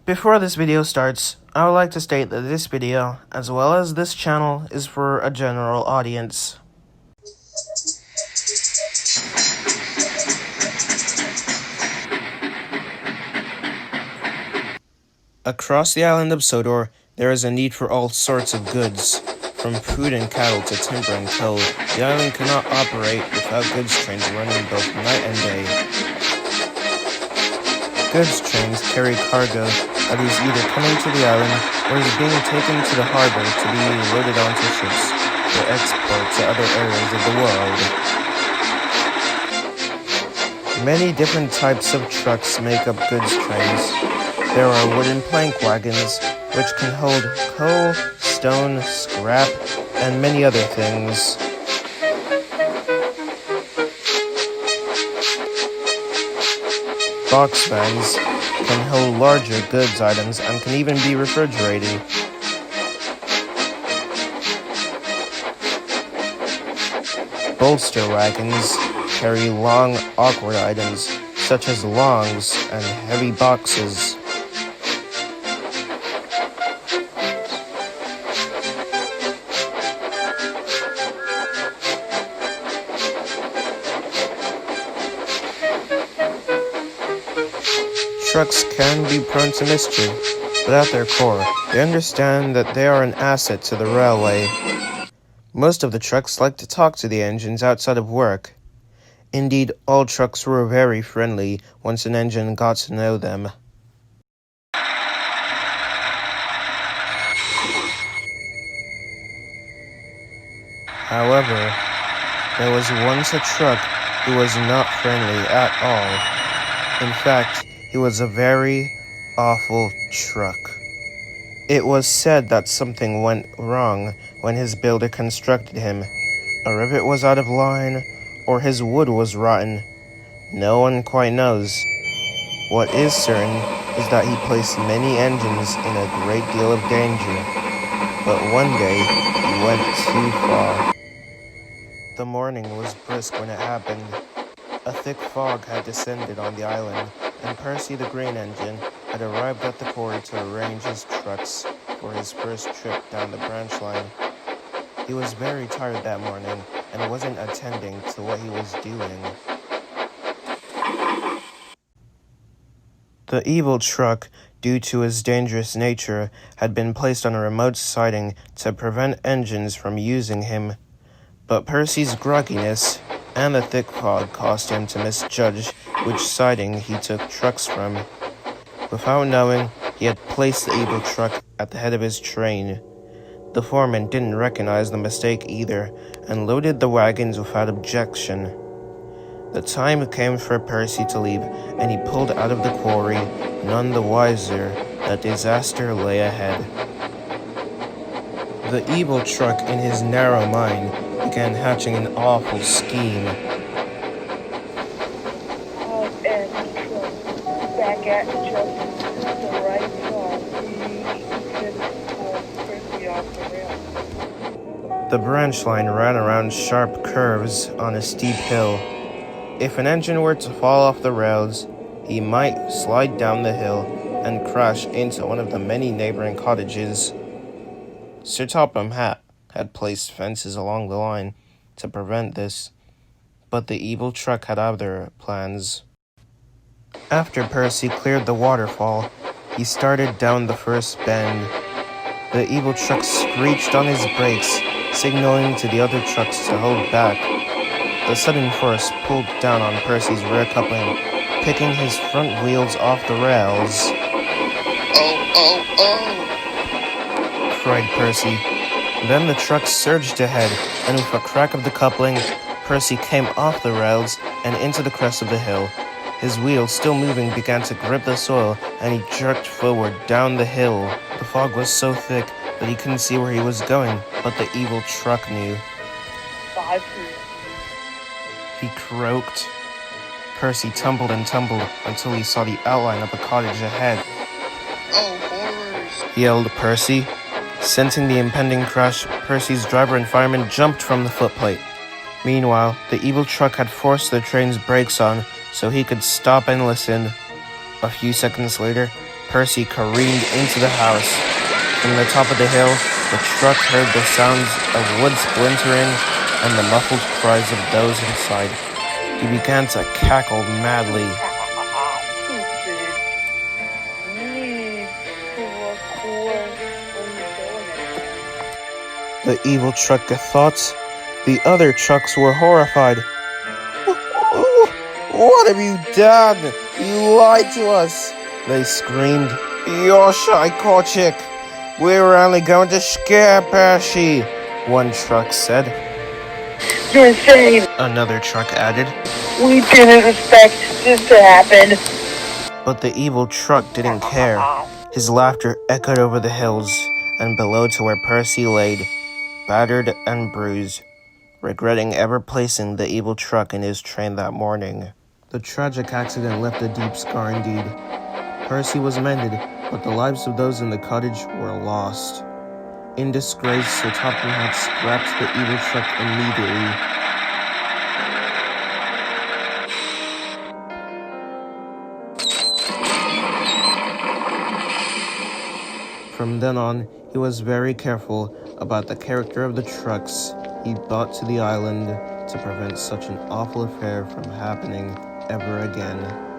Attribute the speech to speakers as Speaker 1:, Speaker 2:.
Speaker 1: Before this video starts, I would like to state that this video, as well as this channel, is for a general audience. Across the island of Sodor, there is a need for all sorts of goods. From food and cattle to timber and coal, the island cannot operate without goods trains running both night and day. Goods trains carry cargo that is either coming to the island or is being taken to the harbor to be loaded onto ships for export to other areas of the world. Many different types of trucks make up goods trains. There are wooden plank wagons, which can hold coal, stone, scrap, and many other things. Box vans can hold larger goods items and can even be refrigerated. Bolster wagons carry long, awkward items, such as longs and heavy boxes. Trucks can be prone to mischief, but at their core, they understand that they are an asset to the railway. Most of the trucks like to talk to the engines outside of work. Indeed, all trucks were very friendly once an engine got to know them. However, there was once a truck who was not friendly at all. In fact, he was a very awful truck. It was said that something went wrong when his builder constructed him. A rivet was out of line, or his wood was rotten. No one quite knows. What is certain is that he placed many engines in a great deal of danger. But one day, he went too far. The morning was brisk when it happened. A thick fog had descended on the island, and Percy the grain engine had arrived at the quarry to arrange his trucks for his first trip down the branch line. He was very tired that morning and wasn't attending to what he was doing. The evil truck, due to his dangerous nature, had been placed on a remote siding to prevent engines from using him. But Percy's grogginess and the thick fog caused him to misjudge which siding he took trucks from. Without knowing, he had placed the evil truck at the head of his train. The foreman didn't recognize the mistake either, and loaded the wagons without objection. The time came for Percy to leave, and he pulled out of the quarry, none the wiser that disaster lay ahead. The evil truck, in his narrow mind, began hatching an awful scheme.
Speaker 2: Back at just the right song. Percy off the rail.
Speaker 1: The branch line ran around sharp curves on a steep hill. If an engine were to fall off the rails, he might slide down the hill and crash into one of the many neighboring cottages. Sir Topham Hatt had placed fences along the line to prevent this, but the evil truck had other plans. After Percy cleared the waterfall, he started down the first bend. The evil truck screeched on his brakes, signaling to the other trucks to hold back. The sudden force pulled down on Percy's rear coupling, picking his front wheels off the rails. Oh! Cried Percy. Then the truck surged ahead, and with a crack of the coupling, Percy came off the rails and into the crest of the hill. His wheels, still moving, began to grip the soil, and he jerked forward down the hill. The fog was so thick that he couldn't see where he was going, but the evil truck knew.
Speaker 2: 5 feet.
Speaker 1: He croaked. Percy tumbled and tumbled until he saw the outline of a cottage ahead.
Speaker 2: Oh, horrors!
Speaker 1: Yelled Percy. Sensing the impending crash, Percy's driver and fireman jumped from the footplate. Meanwhile, the evil truck had forced the train's brakes on so he could stop and listen. A few seconds later, Percy careened into the house. From the top of the hill, the truck heard the sounds of wood splintering and the muffled cries of those inside. He began to cackle madly. The evil truck thought. The other trucks were horrified. What have you done? You lied to us, they screamed. You're psychotic. We were only going to scare Percy, one truck said.
Speaker 2: You're insane.
Speaker 1: Another truck added.
Speaker 2: We didn't expect this to happen.
Speaker 1: But the evil truck didn't care. His laughter echoed over the hills and below to where Percy laid, battered and bruised, regretting ever placing the evil truck in his train that morning. The tragic accident left a deep scar indeed. Percy was mended, but the lives of those in the cottage were lost. In disgrace, Sir Topham had scrapped the evil truck immediately. From then on, he was very careful about the character of the trucks he brought to the island to prevent such an awful affair from happening ever again.